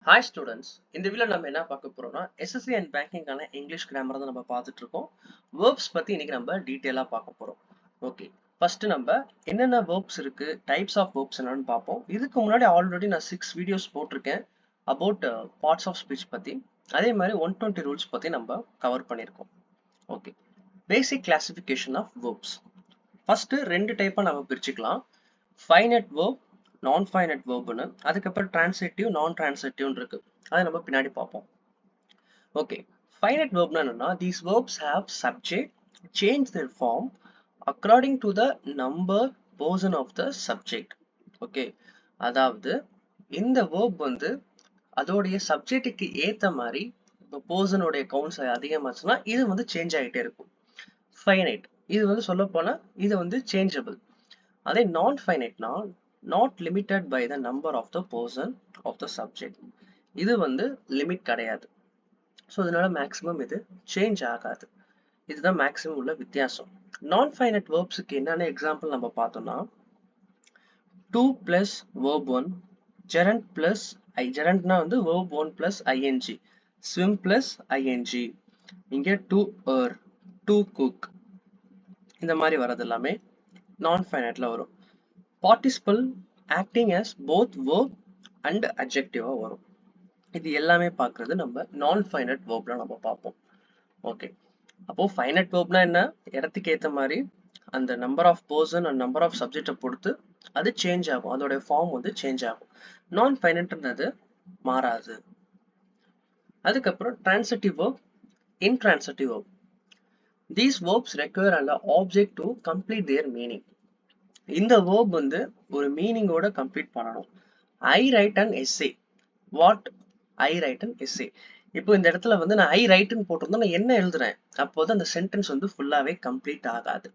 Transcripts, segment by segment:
Hi students, இந்த வீடியோல நம்ம என்ன பார்க்க போறோம்னா SSC and பேங்கிங்கான இங்கிலீஷ் கிராமர் தான் நம்ம பார்த்துட்டு இருக்கோம். verbs பத்தி இன்னைக்கு நம்ம டீடைலா பார்க்க போறோம். ஓகே, ஃபர்ஸ்ட் நம்ம என்னென்ன verbs இருக்கு, டைப்ஸ் ஆஃப் verbs என்னன்னு பார்ப்போம். இதுக்கு முன்னாடி ஆல்ரெடி நான் 6 வீடியோஸ் போட்டிருக்கேன் about parts of speech பத்தி. அதே மாதிரி 120 rules பத்தி நம்ம கவர் பண்ணியிருக்கோம். Okay, basic classification of verbs. First ரெண்டு டைப்பா நம்ம பிரிச்சுக்கலாம். ஃபைனைட் verb, நான் ஃபைனைட் வேர்ப்னு, அதுக்கப்புறம் டிரான்சிட்டிவ் நான் டிரான்சிட்டிவ்னு இருக்கு. அதை நம்ம பின்னாடி பார்ப்போம். ஓகே, ஃபைனைட் வேர்ப்னா என்னன்னா these verbs have subject change their form according to the number person of the subject. Okay, அதாவது இந்த verb வந்து அதோடைய சப்ஜெக்ட்டுக்கு ஏத்த மாதிரி இப்போ பர்சனுடைய கவுண்ட்ஸ் அதிகமாச்சுன்னா இது வந்து சேஞ்ச் ஆகிட்டே இருக்கும். ஃபைனைட் இது வந்து சொல்ல போனா இது வந்து சேஞ்சபிள். அதே நான் ஃபைனைட்னா not limited by the number of the person of the subject. இது வந்து லிமிட் கிடையாது. ஸோ இதனால மேக்ஸிமம் இது சேஞ்ச் ஆகாது. இதுதான் மேக்ஸிமம் உள்ள வித்தியாசம். நான் ஃபைனைட் வேர்ப்ஸுக்கு என்னென்ன எக்ஸாம்பிள் நம்ம பார்த்தோம்னா to plus verb 1, gerund plus gerundனா வந்து verb 1 plus ing, swim plus ing, இங்க to err, to cook, இந்த மாதிரி வரது எல்லாமே நான் ஃபைனைட்ல வரும். Participle acting as both verb and adjective வரும். இது எல்லாமே பார்க்கறது நம்ம நான் ஃபைனைட் வேர்ப்ல நம்ம பார்ப்போம். ஓகே, அப்போ ஃபைனைட் வேர்ப்னா என்ன, இடத்துக்கு ஏற்ற மாதிரி அந்த number of person and number of சப்ஜெக்டை பொறுத்து அது சேஞ்ச் ஆகும், அதோட ஃபார்ம் வந்து சேஞ்ச் ஆகும். நான் ஃபைனைட்ன்றது மாறாது. அதுக்கப்புறம் transitive verb, intransitive verb. These verbs require அந்த object to complete their meaning. இந்த வேர்ப் வந்து ஒரு மீனிங்கோட கம்ப்ளீட் பண்ணணும். I write an essay. What I write an essay. இப்போ இந்த இடத்துல வந்து நான் ஐ ரைட்னு போட்டிருந்தா நான் என்ன எழுதுறேன், அப்போது அந்த சென்டென்ஸ் வந்து ஃபுல்லாவே கம்ப்ளீட் ஆகாது.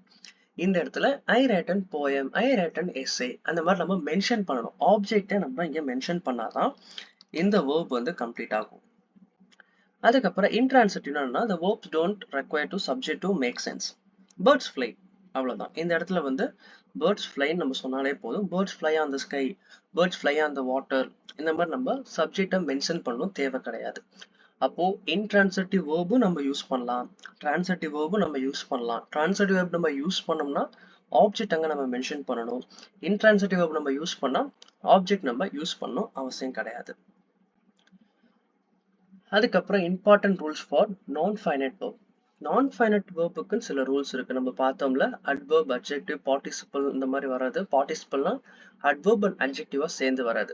இந்த இடத்துல I write an poem, I write an essay, அந்த மாதிரி நம்ம மென்ஷன் பண்ணணும். ஆப்ஜெக்டை நம்ம இங்க மென்ஷன் பண்ணாதான் இந்த வேர்ப் வந்து கம்ப்ளீட் ஆகும். அதுக்கப்புறம் இன்ட்ரான்சிட்டிவ்னா the verbs don't require to subject to make sense. birds fly, அவ்வளவுதான். இந்த இடத்துல வந்து birds fly நம்ம சொன்னாலே போதும். birds fly on the sky, birds fly on the water, இந்த மாதிரி நம்ம சப்ஜெக்டை மென்ஷன் பண்ணணும் தேவை கிடையாது. அப்போ இன்ட்ரான்சிட்டிவ் வேர்பும் நம்ம யூஸ் பண்ணலாம், டிரான்சிட்டிவ் வேர்பும் நம்ம யூஸ் பண்ணலாம். டிரான்சிட்டிவ் வேர்ப் நம்ம யூஸ் பண்ணோம்னா ஆப்ஜெக்ட் அங்க நம்ம மென்ஷன் பண்ணணும். இன்ட்ரான்சிட்டிவ் வேர்ப் நம்ம யூஸ் பண்ணா ஆப்ஜெக்ட் நம்ம யூஸ் பண்ணணும் அவசியம் கிடையாது. அதுக்கப்புறம் இம்பார்ட்டன்ட் ரூல்ஸ் ஃபார் நான் ஃபைனைட் வேர்ப். நான் ஃபைனைட் வேர்புக்கு சில ரூல்ஸ் இருக்கு. நம்ம பார்த்தோம்ல அட்வர்ப், அட்ஜெக்டிவ், பார்ட்டிசிபிள் இந்த மாதிரி வராது. பார்ட்டிசிபிள்னா அட்வர்ப் அண்ட் அட்ஜெக்டிவா சேர்ந்து வராது.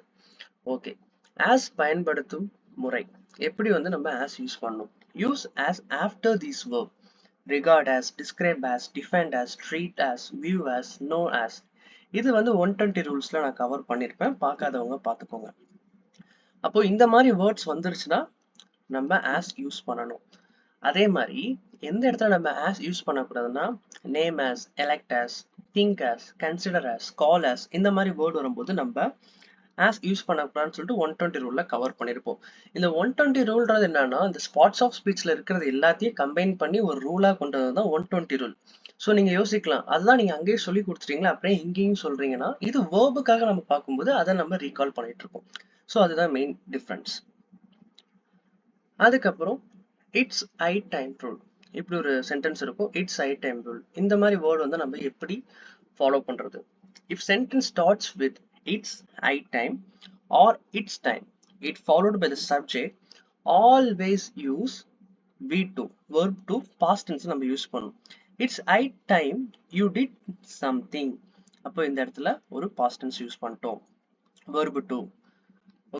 ஓகே, ஆஸ் பயன்படுத்தும் முறை எப்படி வந்து நம்ம ஆஸ் யூஸ் பண்ணணும். Use as after these verb, regard as, describe as, defend as, treat as, view as, know as. இது வந்து 120 ரூல்ஸ்ல நான் கவர் பண்ணிருப்பேன், பார்க்காதவங்க பார்த்துக்கோங்க. அப்போ இந்த மாதிரி வேர்ட்ஸ் வந்துருச்சுன்னா நம்ம as யூஸ் பண்ணணும். அதே மாதிரி எந்த இடத்துல நம்ம as யூஸ் பண்ணக்கூடாதுன்னா name as, elect as, think as, consider as, call as, இந்த மாதிரி வேர்ட் வரும்போது நம்ம as யூஸ் பண்ணக்கூடாதுன்னு சொல்லிட்டு 120 ரூல்ல கவர் பண்ணிருப்போம். இந்த 120 ரூல்ன்றது என்னன்னா இந்த ஸ்பாட்ஸ் ஆஃப் ஸ்பீச்ல இருக்கிறது எல்லாத்தையும் கம்பைன் பண்ணி ஒரு ரூலா கொண்டது தான் 120 ரூல். ஸோ நீங்க யோசிக்கலாம், அதுதான் நீங்க அங்கேயே சொல்லி கொடுத்துட்டீங்களா அப்படியே இங்கேயும் சொல்றீங்கன்னா, இது வேர்புக்காக நம்ம பார்க்கும்போது அதை நம்ம ரீகால் பண்ணிட்டு இருக்கோம். ஸோ அதுதான் மெயின் டிஃபரன்ஸ். அதுக்கப்புறம் இட்ஸ் ஐ டைம் ரூல், இப்படி ஒரு சென்டென்ஸ் இருக்கும். இட்ஸ் ஐ டைம் ரூல் இந்த மாதிரி வேர்ட் வந்து நம்ம எப்படி ஃபாலோ பண்றது. If sentence starts with it's high time or it's time, it followed by the subject, always use V2 verb to past tense நம்ம யூஸ் பண்ணணும். It's high time you did something, அப்போ இந்த இடத்துல ஒரு past tense யூஸ் பண்ணிட்டோம், verb to.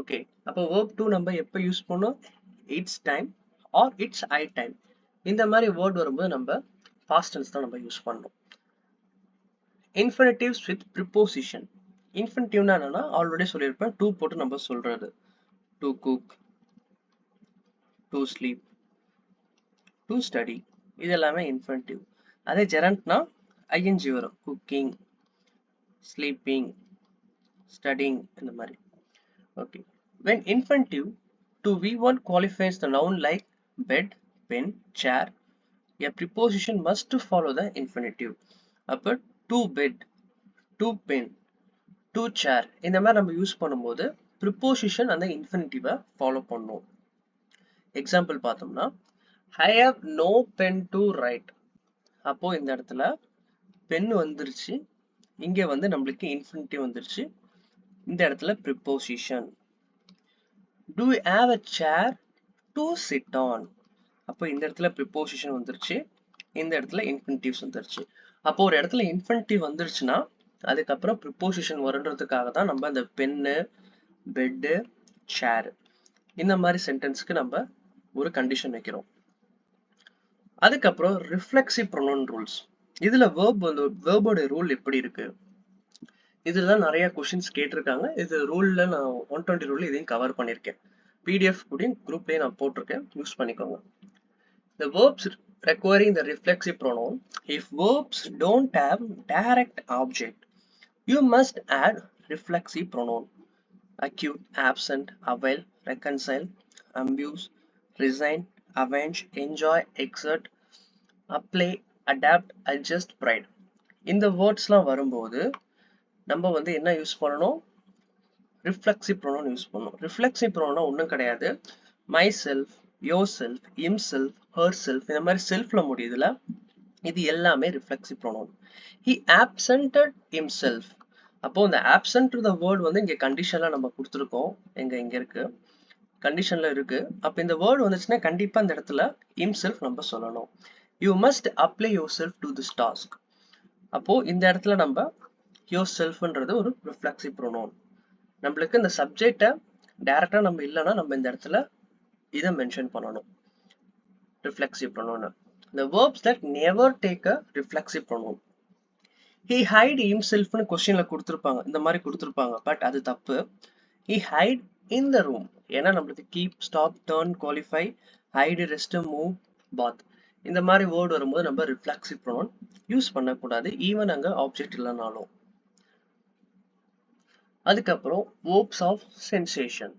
Okay, அப்போ verb to நம்ம எப்போ யூஸ் பண்ணோம், it's time or it's high time. இந்த மாதிரி வேர்ட் வரும்போது நம்ம பாஸ்ட் டென்ஸ் தான் நம்ம யூஸ் பண்ணணும். இன்ஃபினிட்டிவ்ஸ் வித் ப்ரிப்போசிஷன். இன்ஃபினிட்டிவ்னா என்னன்னா ஆல்ரெடி சொல்லியிருப்பேன், டு போட்டு நம்ம சொல்றது. To cook, to sleep, to study, இது எல்லாமே இன்ஃபினிட்டிவ். அதே ஜெரண்ட்னா ஐஎன்ஜி வரும், குக்கிங், ஸ்லீப்பிங், ஸ்டடிங், இந்த மாதிரி. Okay, when infinitive to V1 qualifies the noun like bed, pen, chair, a preposition must follow the infinitive. அப்ப to bed, to pen, to chair இந்த மாதிரி நம்ம யூஸ் பண்ணும்போது ப்ரிப்போசிஷன் அந்த இன்ஃபினிட்டிவை ஃபாலோ பண்ணும். எக்ஸாம்பிள் பார்த்தோம்னா I have no pen to write. அப்போ இந்த இடத்துல பென் வந்துருச்சு, இங்க வந்து நம்மளுக்கு இன்ஃபினிட்டிவ் வந்துருச்சு, இந்த இடத்துல preposition. To you have a chair to sit on. அப்போ இந்த இடத்துல ப்ரிப்போசிஷன் வந்துருச்சு, இந்த இடத்துல இன்ஃபினிட்டிவ்ஸ் வந்துருச்சு. அப்போ ஒரு இடத்துல இன்ஃபினிட்டிவ் வந்துருச்சுன்னா அதுக்கப்புறம் ப்ரிப்போசிஷன் வருன்றதுக்காக தான் நம்ம இந்த பென்னு, பெட்டு, சேர் இந்த மாதிரி சென்டென்ஸ்க்கு நம்ம ஒரு கண்டிஷன் வைக்கிறோம். அதுக்கப்புறம் ரிஃப்ளெக்சிவ் ப்ரொனவுன் ரூல்ஸ். இதுல வேர்போட ரூல் எப்படி இருக்கு, இதுதான் நிறைய கொஸ்டின்ஸ் கேட்டிருக்காங்க. இது ரூல்ல நான் 120 ரூல் இதையும் கவர் பண்ணியிருக்கேன். பிடிஎஃப் கூட குரூப்லயே நான் போட்டிருக்கேன், யூஸ் பண்ணிக்கோங்க. The verbs requiring the reflexive pronoun. If verbs don't have direct object, you must add reflexive pronoun. Acute, absent, avail, reconcile, amuse, resign, avenge, enjoy, exert, apply, adapt, adjust, pride. இந்த வேர்ட்ஸ்லாம் வரும்போது நம்ம வந்து என்ன use பண்ணணும், reflexive pronoun use பண்ணணும். Reflexive pronoun ஒன்றும் கிடையாது, myself, yourself, himself, herself, இந்த மாதிரி செல்ஃப்ல முடியுதுல, இது எல்லாமே reflexive pronoun. He absented himself. அப்போ இந்த ஆப்சென்ட் த வேர்ட் வந்து இங்க கண்டிஷன்ல நம்ம கொடுத்துருக்கோம், இங்க இருக்கு, கண்டிஷன்ல இருக்கு. அப்ப இந்த வேர்ட் வந்துச்சுன்னா கண்டிப்பா இந்த இடத்துல ஹிம்செல்ஃப் நம்ம சொல்லணும். You must apply your self to this task. அப்போ இந்த இடத்துல நம்ம யோர் செல்ஃப்ன்றது ஒரு ரிஃப்ளெக்சிவ் ப்ரோனவுன். நம்மளுக்கு இந்த சப்ஜெக்டை டைரக்டா நம்ம இல்லைன்னா நம்ம இந்த இடத்துல இதை மென்ஷன் பண்ணணும், reflexive pronoun. The verbs that never take a reflexive pronoun. He hide himself னு கொஸ்டின்ல கொடுத்திருப்பாங்க, இந்த மாதிரி கொடுத்திருப்பாங்க, பட் அது தப்பு. He hide in the room. ஏன்னா நம்மளுக்கு keep, stop, turn, qualify, hide, rest, move, bath இந்த மாதிரி வேர்ட் வரும்போது நம்ம ரிஃப்ளெக்சிவ் ப்ரோனவுன் யூஸ் பண்ணக்கூடாது, ஈவன் அங்க ஆப்ஜெக்ட் இல்லைனாலும். அதுக்கப்புறம் verbs of sensation.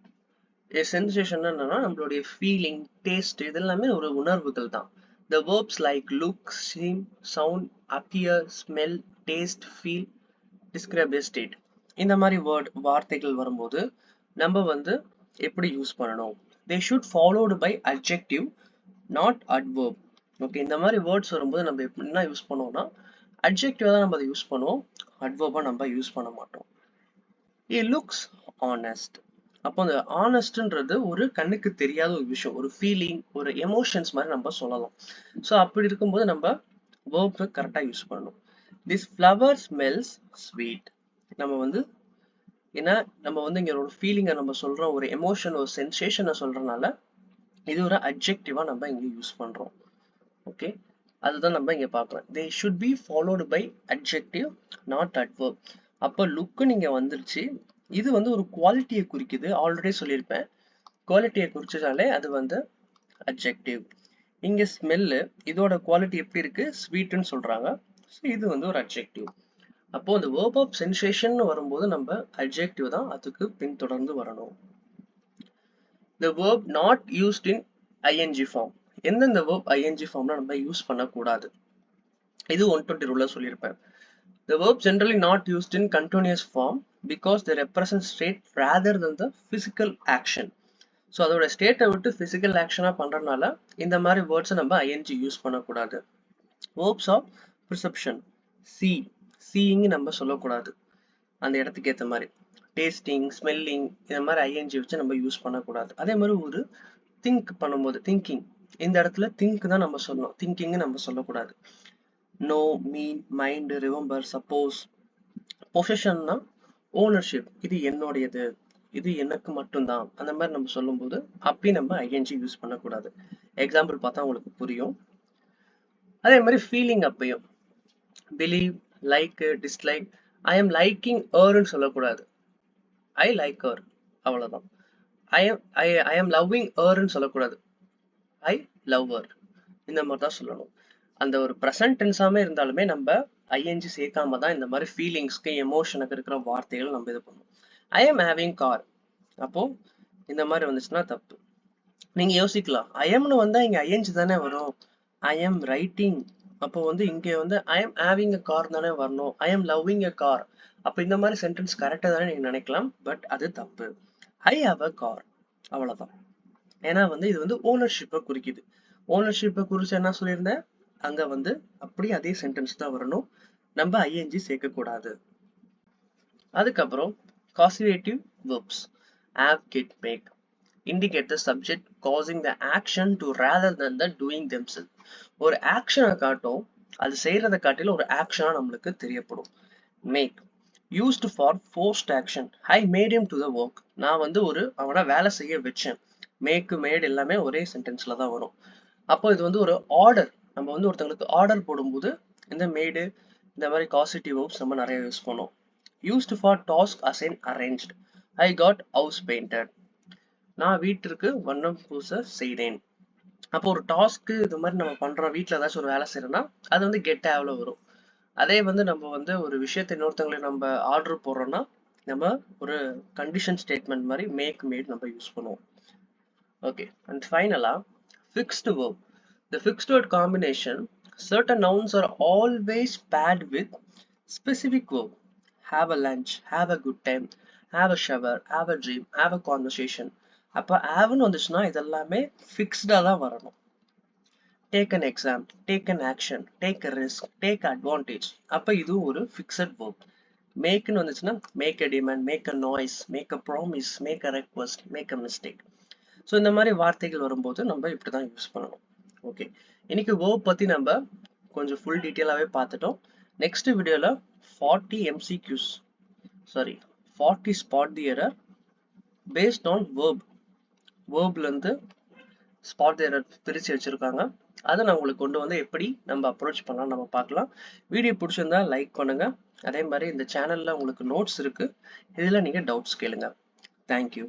சென்சேஷன் என்னன்னா நம்மளுடைய ஃபீலிங், டேஸ்ட், இது எல்லாமே ஒரு உணர்வுகள் தான். The verbs like look, seem, sound, appear, smell, taste, feel, describe a state. இந்த மாதிரி வார்த்தைகள் வரும்போது நம்ம வந்து எப்படி யூஸ் பண்ணணும், they should followed by adjective not adverb. Okay, இந்த மாதிரி வேர்ட்ஸ் வரும்போது நம்ம என்ன யூஸ் பண்ணுவோம்னா அட்ஜெக்டிவ் தான் நம்ம அதை யூஸ் பண்ணுவோம், அட்வர்பா நம்ம யூஸ் பண்ண மாட்டோம். He looks honest. அப்போ அந்த ஆனஸ்ட்ன்றது ஒரு கண்ணுக்கு தெரியாத ஒரு விஷயம், ஒரு ஃபீலிங், ஒரு எமோஷன்ஸ் மாதிரி நம்ம சொல்லலாம். ஸோ அப்படி இருக்கும்போது நம்ம வேர்பை கரெக்டாக யூஸ் பண்ணணும். This flower smells sweet. நம்ம வந்து ஏன்னா நம்ம வந்து இங்க ஒரு ஃபீலிங்கை நம்ம சொல்றோம், ஒரு எமோஷன், ஒரு சென்சேஷனை சொல்றதுனால இது ஒரு அட்ஜெக்டிவா நம்ம இங்க யூஸ் பண்றோம். ஓகே, அதுதான் நம்ம இங்க பார்க்கலாம். They should be followed by adjective not adverb. அப்போ லுக்கு நீங்க வந்துருச்சு, இது வந்து ஒரு குவாலிட்டியை குறிக்குது, ஆல்ரெடி சொல்லியிருப்பேன். குவாலிட்டியை குறிச்சதாலே அது வந்து அட்ஜெக்டிவ். இங்க ஸ்மெல்லு, இதோட குவாலிட்டி எப்படி இருக்கு, ஸ்வீட்னு சொல்றாங்க, ஸோ இது வந்து ஒரு அட்ஜெக்டிவ். அப்போ இந்த வேர்ப் ஆஃப் சென்சேஷன் வரும்போது நம்ம அட்ஜெக்டிவ் தான் அதுக்கு பின்தொடர்ந்து வரணும். The verb not used in ing form. எந்தெந்த verb ing formல நம்ம யூஸ் பண்ணக்கூடாது, இது 120 ரூல்ல சொல்லியிருப்பேன். The verb generally not used in continuous form because they represent state rather than the physical action. So அதோட ஸ்டேட்டை விட்டு பிசிக்கல் ஆக்ஷனாக பண்றதுனால இந்த மாதிரி வேர்ட்ஸை நம்ம ஐஎன்ஜி யூஸ் பண்ணக்கூடாது. வேர்ப்ஸ் ஆஃப் ப்ரிசெப்ஷன், சீயிங் நம்ம சொல்லக்கூடாது, அந்த இடத்துக்கு ஏற்ற மாதிரி. டேஸ்டிங், ஸ்மெல்லிங், இந்த மாதிரி ஐஎன்ஜி வச்சு நம்ம யூஸ் பண்ணக்கூடாது. அதே மாதிரி ஒரு திங்க் பண்ணும்போது திங்கிங், இந்த இடத்துல திங்க் தான் நம்ம சொல்லணும், திங்கிங் நம்ம சொல்லக்கூடாது. நோ, மீன், மைண்ட், ரிமெம்பர், சப்போஸ். பொசஷன்னா ஓனர்ஷிப், இது என்னுடையது, இது எனக்கு மட்டும்தான், அந்த மாதிரி நம்ம சொல்லும்போது அப்படி நம்ம ஐஎன்ஜி யூஸ் பண்ணக்கூடாது. எக்ஸாம்பிள் பார்த்தா உங்களுக்கு புரியும். அதே மாதிரி ஃபீலிங் அப்பயும் believe, like, dislike, I am liking ஹர்ன்னு சொல்லக்கூடாது, ஐ லைக் ஹர், அவ்வளவுதான். ஐ எம் லவ்விங் ஹர்ன்னு சொல்லக்கூடாது, ஐ லவ் ஹர், இந்த மாதிரி தான் சொல்லணும். அந்த ஒரு ப்ரெசன்ட் டென்ஸாமே இருந்தாலுமே நம்ம ஐஎன்ஜி சேர்க்காம தான் இந்த மாதிரி ஃபீலிங்ஸ்க்கு, எமோஷனுக்கு இருக்கிற வார்த்தைகள் நம்ம இது பண்ணுவோம். ஐ எம் ஹேவிங் கார், அப்போ இந்த மாதிரி வந்துச்சுன்னா தப்பு. நீங்க யோசிக்கலாம், ஐ எம்னு வந்தா இங்க ஐஎன்ஜி தானே வரும், ஐ எம் ரைட்டிங், அப்போ வந்து இங்க வந்து I am having a car தானே வரணும், I am loving a car. அப்போ இந்த மாதிரி சென்டென்ஸ் கரெக்டா தானே நீங்க நினைக்கலாம், பட் அது தப்பு. I have a car. அவ்வளவுதான். ஏன்னா வந்து இது வந்து ஓனர்ஷிப்பை குறிக்குது. ஓனர்ஷிப்பை குறிச்சு என்ன சொல்லியிருந்தேன், அங்க வந்து அப்படியே அதே சென்டென்ஸ் தான் வரணும், நம்ம ஐஎன்ஜி சேர்க்கக்கூடாது. அதுக்கப்புறம் காசிவேட்டிவ் verbs have, get, make indicate the subject causing the action to rather than the doing themselves. ஒரு ஆக்ஷனை காட்டும், அது செய்யறதை காட்டில ஒரு ஆக்ஷனா நம்மளுக்கு தெரியப்படும். Make used for forced action. I made him to the work. நான் வந்து அவனை வேலை செய்ய வச்சேன். மேக் மேட் எல்லாமே ஒரே சென்டென்ஸ்ல தான் வரும். அப்போ இது வந்து ஒரு ஆர்டர். நம்ம வந்து ஒருத்தங்களுக்கு ஆர்டர் போடும்போது இந்த மேடு இந்த மாதிரி காசிட்டிவ் verbs நம்ம நிறைய யூஸ் பண்ணுவோம். used for task assign arranged. I got house painted. நான் வீட்டிற்கு வண்ணம் பூச செய்தேன். அப்போ ஒரு டாஸ்க்கு இது மாதிரி நம்ம பண்றோம், வீட்டில் ஏதாச்சும் ஒரு வேலை செய்யறோம்னா அது வந்து கெட் ஹேவ்ல வரும். அதே வந்து நம்ம வந்து ஒரு விஷயத்தை இன்னொருத்தவங்களுக்கு நம்ம ஆர்டர் போடுறோம்னா நம்ம ஒரு கண்டிஷன் ஸ்டேட்மெண்ட் மாதிரி மேக் மேட் நம்ம யூஸ் பண்ணுவோம். ஓகே, அண்ட் ஃபைனலா fixed verb. The fixed word combination, certain nouns are always paired with specific verb. Have a lunch, have a good time, have a shower, have a dream, have a conversation. அப்போ haveன்னு வந்துச்சுன்னா இதெல்லாமே ஃபிக்ஸ்டா தான் வரணும். Take an exam, take an action, take a risk, take advantage. அப்போ இது ஒரு fixed verb. Makeன்னு வந்துச்சுன்னா make a demand, make a noise, make a promise, make a request, make a mistake. So இந்த மாதிரி வார்த்தைகள் வரும்போது நம்ம இப்படி தான் யூஸ் பண்ணணும். ஓகே, இன்னைக்கு verb பத்தி நம்ம கொஞ்சம் ஃபுல் டீட்டெயிலாகவே பார்த்துட்டோம். நெக்ஸ்ட் வீடியோவில் 40 MCQs, sorry 40 spot the error based on verb. verbல இருந்து spot the error பிரிச்சு வச்சிருக்காங்க. அதை நான் உங்களுக்கு கொண்டு வந்து எப்படி நம்ம அப்ரோச் பண்ணலாம் நம்ம பார்க்கலாம். வீடியோ பிடிச்சிருந்தா லைக் பண்ணுங்க. அதே மாதிரி இந்த சேனல்ல உங்களுக்கு நோட்ஸ் இருக்கு, இதுல நீங்க டவுட்ஸ் கேளுங்க. தேங்க்யூ.